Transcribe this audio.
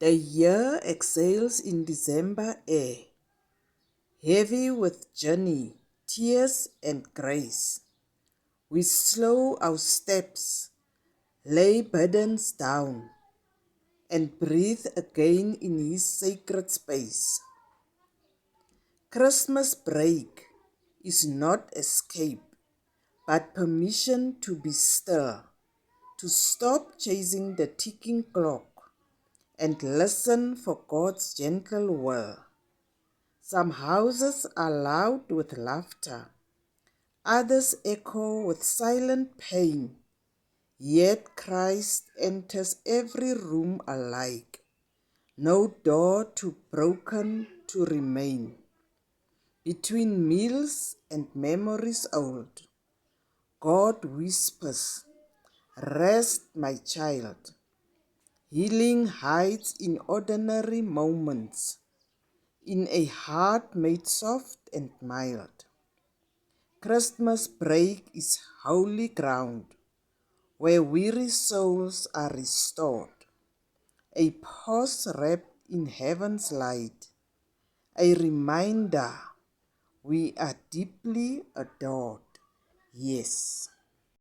The year exhales in December air, heavy with journey, tears and grace. We slow our steps, lay burdens down, and breathe again in His sacred space. Christmas break is not escape, but permission to be still, to stop chasing the ticking clock, and listen for God's gentle will. Some houses are loud with laughter, others echo with silent pain, yet Christ enters every room alike, no door too broken to remain. Between meals and memories old, God whispers, "Rest, my child." Healing hides in ordinary moments, in a heart made soft and mild. Christmas break is holy ground, where weary souls are restored. A pause wrapped in heaven's light, a reminder we are deeply adored. Yes.